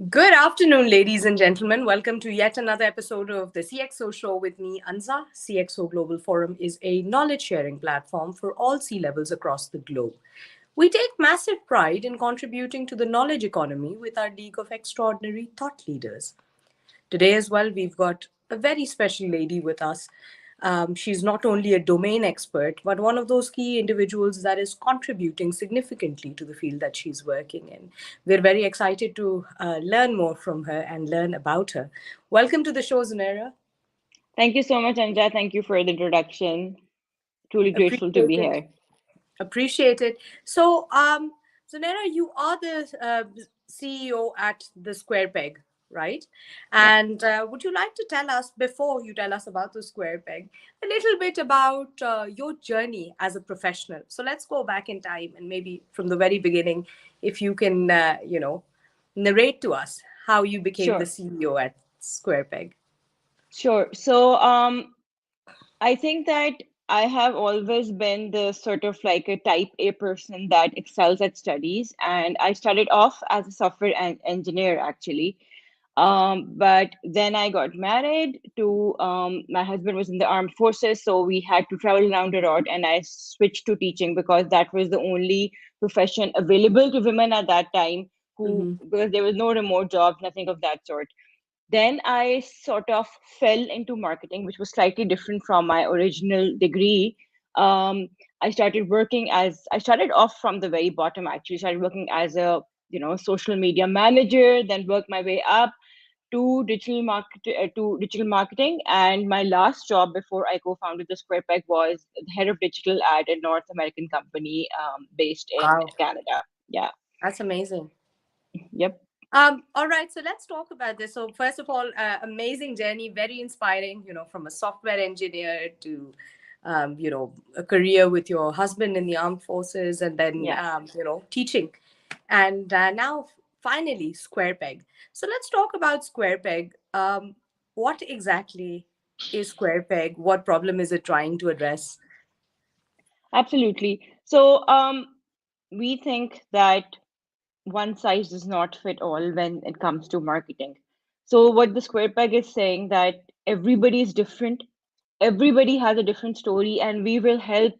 Good afternoon, ladies and gentlemen. Welcome to yet another episode of the CxO Show with me, Anza. CxO Global Forum is a knowledge sharing platform for all C levels across the globe. We take massive pride in contributing to the knowledge economy with our League of Extraordinary Thought Leaders. Today, as well, we've got a very special lady with us. She's not only a domain expert, but one of those key individuals that is contributing significantly to the field that she's working in. We're very excited to learn more from her and learn about her. Welcome to the show, Zunaira. Thank you so much, Anja. Thank you for the introduction. Truly grateful to Appreciate be it. here. Appreciate it. So, Zunaira, you are the CEO at the SquarePeg, right? Yep. And would you like to tell us, before you tell us about the SquarePeg, a little bit about your journey as a professional? So let's go back in time and maybe from the very beginning, if you can, narrate to us how you became the Sure. CEO at SquarePeg. Sure. I think that I have always been the sort of like a type A person that excels at studies. And I started off as a software engineer, actually. But then I got married to my husband was in the armed forces, so we had to travel around a lot, and I switched to teaching because that was the only profession available to women at that time who Mm-hmm. because there was no remote jobs, nothing of that sort. Then I sort of fell into marketing, which was slightly different from my original degree. Um, I started off from the very bottom, actually. Started working as a social media manager, then worked my way up to digital marketing. And my last job before I co-founded the SquarePeg was the head of digital at a North American company based in Wow, Canada. Yeah. that's amazing. Yep. All right, so let's talk about this. So, first of all, amazing journey, very inspiring, from a software engineer to, a career with your husband in the armed forces and then, Yeah. teaching. And now, finally, SquarePeg. So, let's talk about SquarePeg. What exactly is SquarePeg? What problem is it trying to address? Absolutely. We think that one size does not fit all when it comes to marketing. So what the square peg is saying that everybody is different, everybody has a different story, and we will help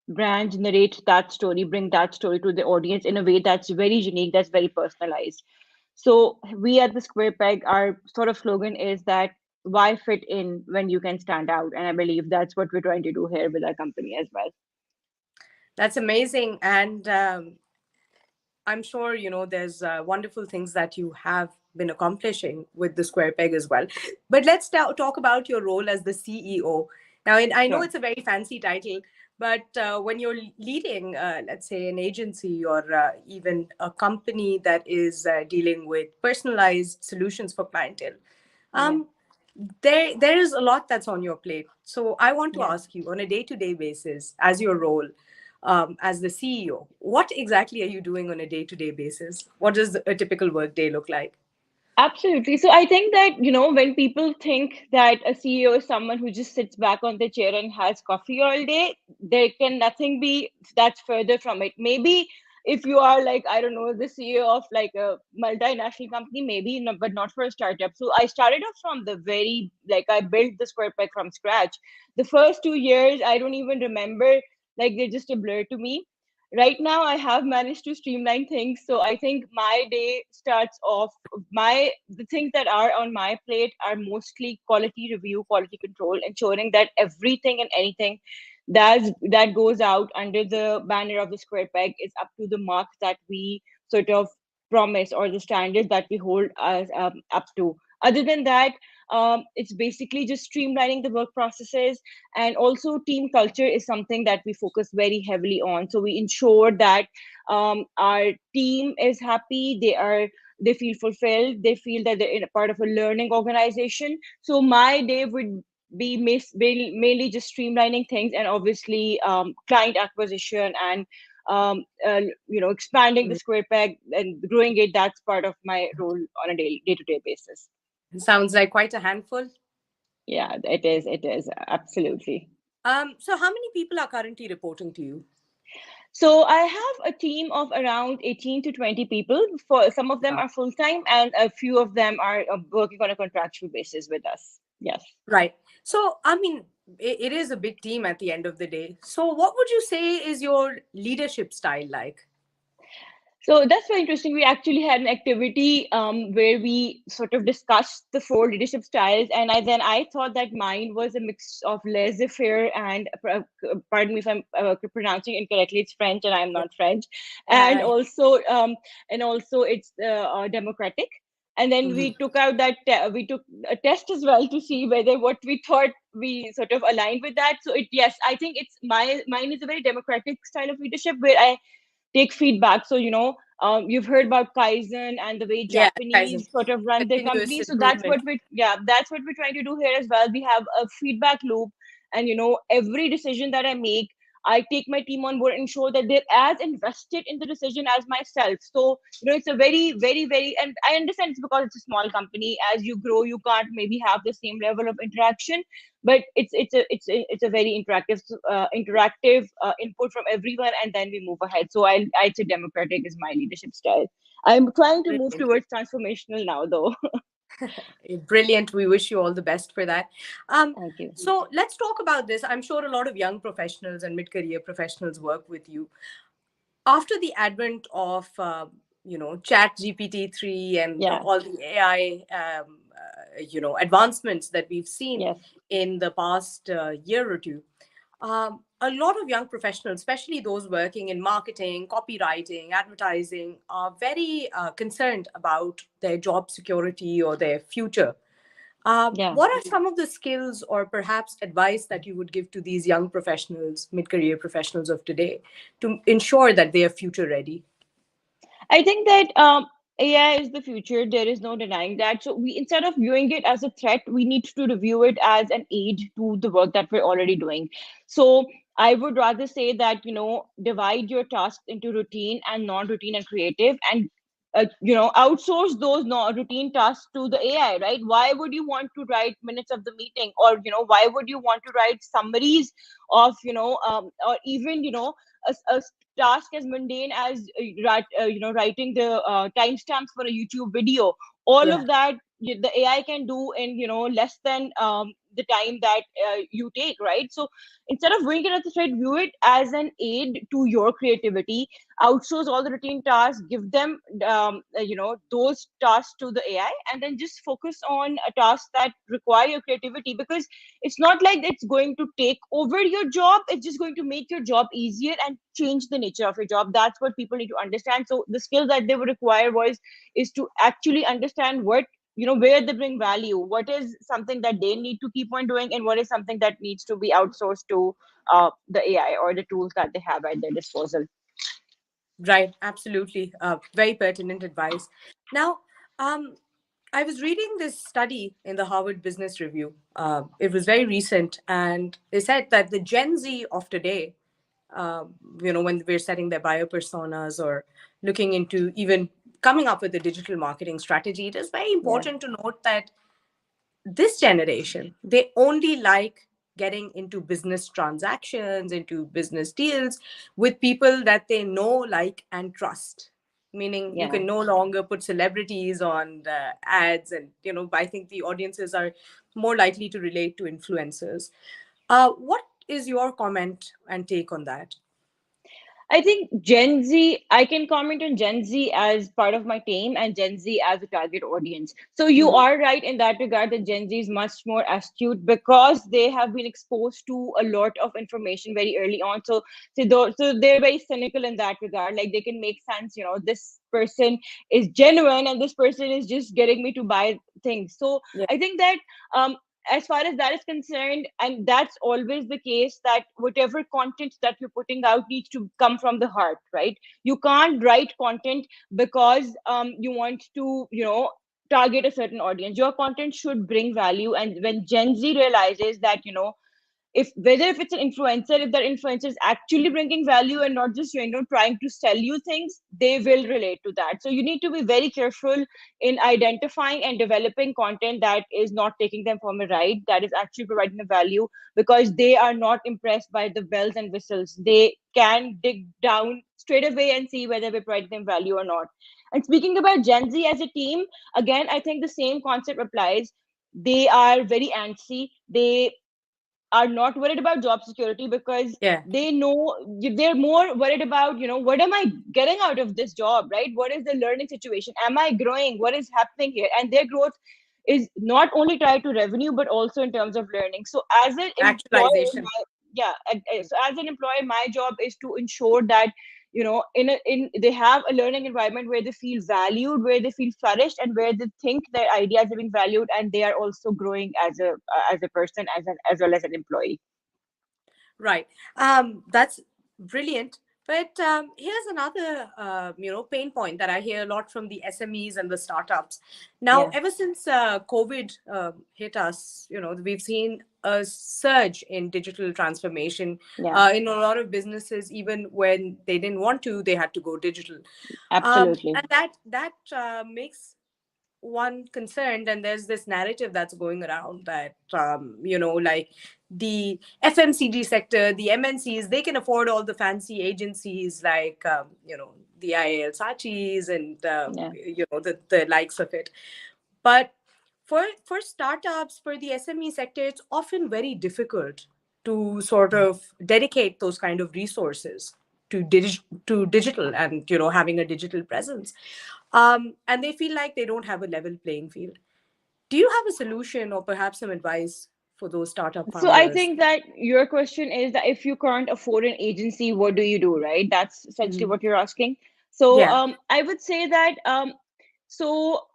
brands narrate that story, bring that story to the audience in a way that's very unique, that's very personalized. So we at the square peg, our sort of slogan is that why fit in when you can stand out? And I believe that's what we're trying to do here with our company as well. That's amazing. And I'm sure there's wonderful things that you have been accomplishing with the Square Peg as well. But let's now talk about your role as the CEO. Now, I know Sure. it's a very fancy title, but when you're leading, let's say, an agency or even a company that is dealing with personalized solutions for clientele, Yeah. um, there is a lot that's on your plate. So I want to Yeah. ask you, on a day-to-day basis, as your role as the CEO, what exactly are you doing on a day-to-day basis? What does a typical work day look like? Absolutely. So I think that, when people think that a CEO is someone who just sits back on the chair and has coffee all day, there can nothing be that's further from it. Maybe if you are like, I don't know, the CEO of like a multinational company, maybe, no, but not for a startup. So I started off from the very, like, I built the SquarePeg from scratch. The first 2 years, I don't even remember, like, they're just a blur to me. Right now I have managed to streamline things, so I think my day starts off my the things that are on my plate are mostly quality review, quality control, ensuring that everything and anything that goes out under the banner of the square peg is up to the mark that we sort of promise, or the standard that we hold us up to. Other than that, it's basically just streamlining the work processes. And also team culture is something that we focus very heavily on, so we ensure that our team is happy, they feel fulfilled, they feel that they're in a part of a learning organization. So my day would be mainly just streamlining things, and obviously client acquisition and expanding the square peg and growing it. That's part of my role on a day-to-day basis. Sounds like quite a handful. Yeah, it is absolutely. So how many people are currently reporting to you? So I have a team of around 18 to 20 people. For some of them Uh, are full time, and a few of them are working on a contractual basis with us. Yes. right. So, I mean, it is a big team at the end of the day. So, what would you say is your leadership style like? So that's very interesting. We actually had an activity where we sort of discussed the four leadership styles, and I thought that mine was a mix of laissez-faire and pardon me if I'm pronouncing incorrectly. It's French, and I'm not French, and Uh, also it's democratic. And then mhm. we took out that we took a test as well to see whether what we thought we sort of aligned with that. So it yes, I think it's mine is a very democratic style of leadership where I take feedback. So, you've heard about Kaizen and the way Yeah, Kaizen, Japanese sort of run their continuous companies. So that's what improvement. that's what we're trying to do here as well. We have a feedback loop, and every decision that I make, I take my team on board and ensure that they're as invested in the decision as myself. So, it's a very, very, very, and I understand it's because it's a small company. As you grow, you can't maybe have the same level of interaction, but it's a very interactive input from everyone, and then we move ahead. So I'd say democratic is my leadership style. I'm trying to move Brilliant. towards transformational now, though. Brilliant. We wish you all the best for that. Um, Thank you. so let's talk about this. I'm sure a lot of young professionals and mid-career professionals work with you. After the advent of Chat GPT-3 and Yeah. all the AI advancements that we've seen Yes. in the past year or two, a lot of young professionals, especially those working in marketing, copywriting, advertising, are very concerned about their job security or their future. Yeah. What are some of the skills or perhaps advice that you would give to these young professionals, mid career professionals of today, to ensure that they are future ready? I think that AI is the future. There is no denying that. So we, instead of viewing it as a threat, we need to review it as an aid to the work that we're already doing. So I would rather say that, divide your tasks into routine and non-routine and creative, and outsource those routine tasks to the AI, right? Why would you want to write minutes of the meeting, or why would you want to write summaries of or even a task as mundane as writing the timestamps for a YouTube video? All Yeah. of that the AI can do in less than the time that you take, right? So instead of viewing it as a threat, view it as an aid to your creativity. Outsource all the routine tasks, give them those tasks to the AI, and then just focus on a task that require your creativity, because it's not like it's going to take over your job. It's just going to make your job easier and change the nature of your job. That's what people need to understand. So the skill that they would require was is to actually understand what where they bring value, what is something that they need to keep on doing, and what is something that needs to be outsourced to the AI or the tools that they have at their disposal. Right, absolutely. Very pertinent advice. Now, um, I was reading this study in the Harvard Business Review. It was very recent, and they said that the Gen Z of today, uh, when we're setting their bio personas or looking into even coming up with a digital marketing strategy, it is very Yeah. important to note that this generation, they only like getting into business transactions, into business deals with people that they know, like, and trust. Meaning, you Yeah. can no longer put celebrities on the ads, and I think the audiences are more likely to relate to influencers. What is your comment and take on that? I think Gen Z, I can comment on Gen Z as part of my team and Gen Z as a target audience. So you Mhm. are right in that regard that Gen Z is much more astute because they have been exposed to a lot of information very early on. So they're very cynical in that regard. Like they can make sense, this person is genuine and this person is just getting me to buy things. So Yeah. I think that um, as far as that is concerned, and that's always the case, that whatever content that you're putting out needs to come from the heart, right? You can't write content because you want to target a certain audience. Your content should bring value, and when Gen Z realizes that if it's an influencer, if that influencer is actually bringing value and not just trying to sell you things, they will relate to that. So you need to be very careful in identifying and developing content that is not taking them from a ride, that is actually providing the value, because they are not impressed by the bells and whistles. They can dig down straight away and see whether we provide them value or not. And speaking about Gen Z as a team, again, I think the same concept applies. They are very antsy. They are not worried about job security because Yeah. they know, they're more worried about, what am I getting out of this job, right? What is the learning situation? Am I growing? What is happening here? And their growth is not only tied to revenue, but also in terms of learning. So as an employer, Actualization. so as an employer, my job is to ensure that in they have a learning environment where they feel valued, where they feel flourished, and where they think their ideas are being valued, and they are also growing as a person, as well as an employee. Right. That's brilliant. But here's another, pain point that I hear a lot from the SMEs and the startups. Now, Yeah, ever since COVID hit us, we've seen a surge in digital transformation yeah, in a lot of businesses. Even when they didn't want to, they had to go digital, absolutely. and that makes one concerned. And there's this narrative that's going around that like the FMCG sector, the MNCs, they can afford all the fancy agencies like the IAL Sachis and Yeah. the likes of it. But for startups, for the SME sector, it's often very difficult to sort of dedicate those kind of resources to digital and having a digital presence, and they feel like they don't have a level playing field. Do you have a solution or perhaps some advice for those startup So I founders? think that your question is that if you can't afford an agency, what do you do, right? That's essentially Mhm. what you're asking. So Yeah. I would say that so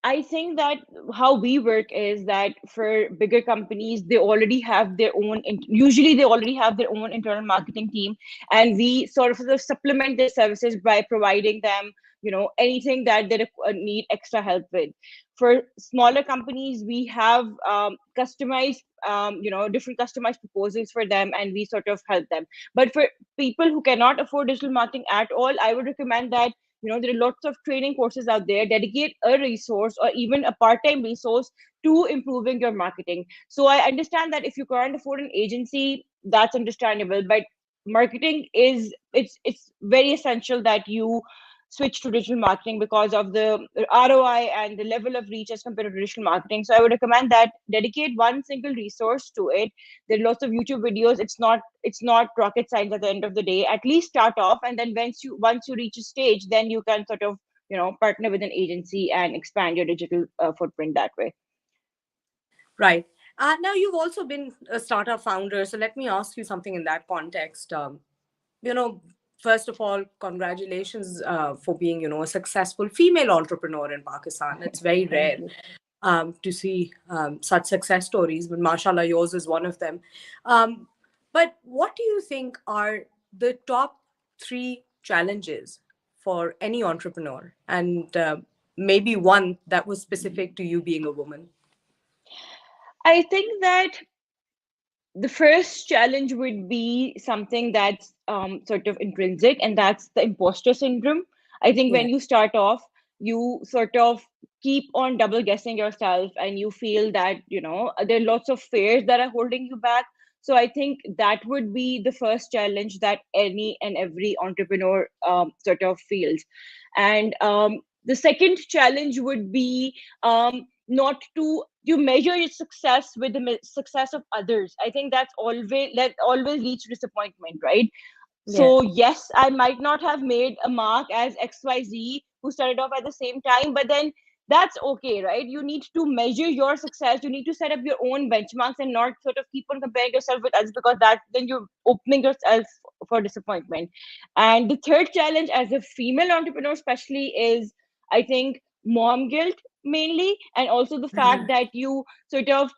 I think that how we work is that for bigger companies, they already have their own, usually they already have their own internal marketing team. And we sort of supplement their services by providing them, anything that they need extra help with. For smaller companies, we have customized, different customized proposals for them, and we sort of help them. But for people who cannot afford digital marketing at all, I would recommend that there are lots of training courses out there. Dedicate a resource or even a part-time resource to improving your marketing. So I understand that if you can't afford an agency, that's understandable, but marketing is, it's very essential that you switch to digital marketing because of the ROI and the level of reach as compared to traditional marketing. So I would recommend that dedicate one single resource to it. There are lots of YouTube videos. It's not rocket science at the end of the day. At least start off, and then once you reach a stage, then you can sort of partner with an agency and expand your digital footprint that way. Right. Now, you've also been a startup founder, so let me ask you something in that context. You know, First of all, congratulations for being, a successful female entrepreneur in Pakistan. It's very Thank rare you. to see such success stories, but mashallah, yours is one of them. But what do you think are the top three challenges for any entrepreneur? And maybe one that was specific to you being a woman. I think that the first challenge would be something that's sort of intrinsic, and that's the imposter syndrome. I think Yeah. when you start off, you sort of keep on double guessing yourself, and you feel that there are lots of fears that are holding you back. So I think that would be the first challenge that any and every entrepreneur sort of feels. And the second challenge would be not to you measure your success with the success of others. I think that always leads to disappointment, right? Yeah. So yes, I might not have made a mark as XYZ who started off at the same time, but then that's okay, right? You need to measure your success. You need to set up your own benchmarks and not sort of keep on comparing yourself with others, because that then you're opening yourself for disappointment. And the third challenge as a female entrepreneur especially is, I think, mom guilt mainly, and also the fact that you sort of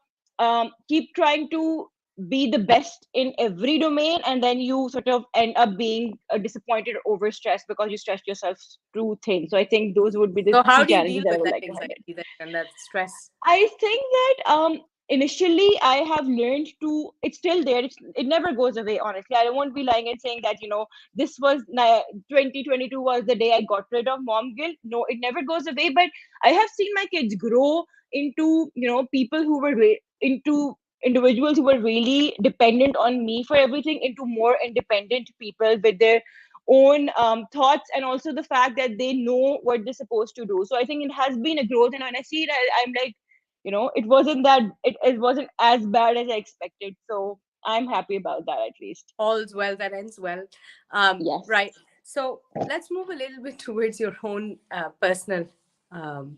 keep trying to be the best in every domain, and then you sort of end up being disappointed or overstressed because you stretched yourself too thin. So I think those would be the So, how three do you challenges deal that I with would that like to highlight. anxiety then and that stress? I think that initially I have learned to, it's still there, it never goes away, honestly. I won't be lying and saying that, this was 2022 was the day I got rid of mom guilt. No, it never goes away. But I have seen my kids grow into, people who were into individuals who were really dependent on me for everything, into more independent people with their own thoughts, and also the fact that they know what they're supposed to do. So I think it has been a growth, and when I see it, I'm like, it wasn't as bad as I expected. So I'm happy about that, at least. All's well that ends well. Yes, Right. So let's move a little bit towards your own personal,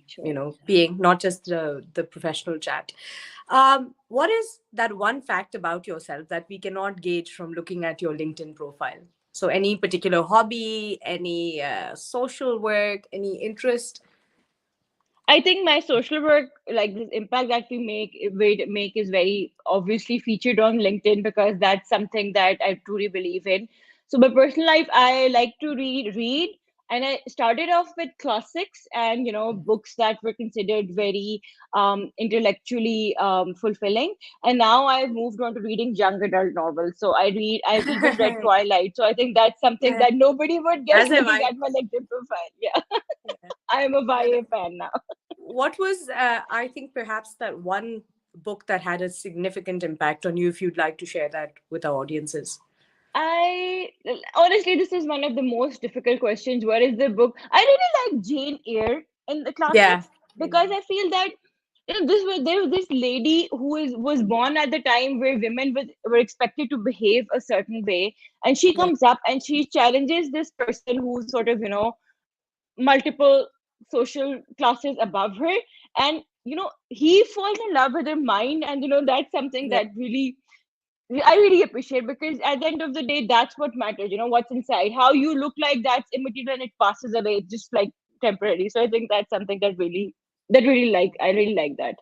sure. being, not just the professional chat. What is that one fact about yourself that we cannot gauge from looking at your LinkedIn profile? So, any particular hobby, any social work, any interest? I think my social work, like this impact that we make is very obviously featured on LinkedIn, because that's something that I truly believe in. So my personal life, I like to read, and I started off with classics and books that were considered very intellectually fulfilling, and now I've moved on to reading young adult novels. So I've even read Twilight. So I think that's something Yeah, that nobody would guess as have looking I. at my LinkedIn profile. Yeah, Yeah. I am a Yeah, YA fan now. what was, I think, perhaps that one book that had a significant impact on you, if you'd like to share that with our audiences? I honestly, this is one of the most difficult questions. What is the book? I really like Jane Eyre in the Yeah. classics, because I feel that there was this lady who was born at the time where women were expected to behave a certain way, and she Yeah. comes up and she challenges this person who's sort of multiple social classes above her, and he falls in love with her mind, and that's something Yeah. that I really appreciate, because at the end of the day, that's what matters. What's inside. How you look like, that's immaterial and it passes away. It's just like temporary. So I think that's something I really like that.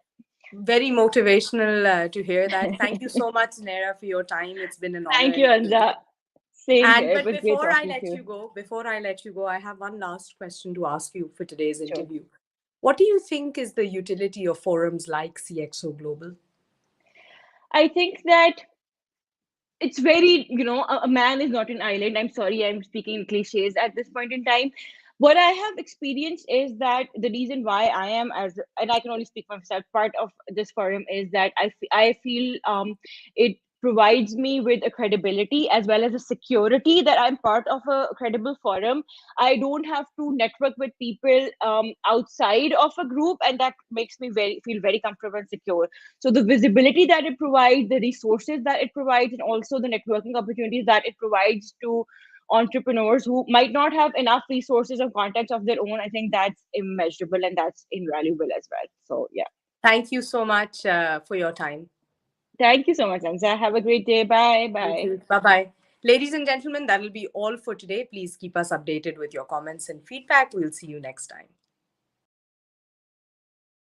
Very motivational to hear that. Thank you so much, Zunaira, for your time. It's been an honor Thank you, and a privilege. Anza. Same And here. It but was great talking to you. before I let you go, I have one last question to ask you for today's Sure. interview. What do you think is the utility of forums like CxO Global? I think that it's very, a man is not an island. I'm sorry, I'm speaking in cliches at this point in time. What I have experienced is that the reason why I am, and I can only speak for myself, part of this forum, is that I feel it provides me with a credibility as well as a security that I'm part of a credible forum. I don't have to network with people outside of a group, and that makes me feel very comfortable and secure. So the visibility that it provides, the resources that it provides, and also the networking opportunities that it provides to entrepreneurs who might not have enough resources or contacts of their own, I think that's immeasurable and that's invaluable as well. So yeah. Thank you so much for your time. Thank you so much, Anza. Have a great day. Bye. You Bye. too. Bye bye. Ladies and gentlemen, that will be all for today. Please keep us updated with your comments and feedback. We'll see you next time.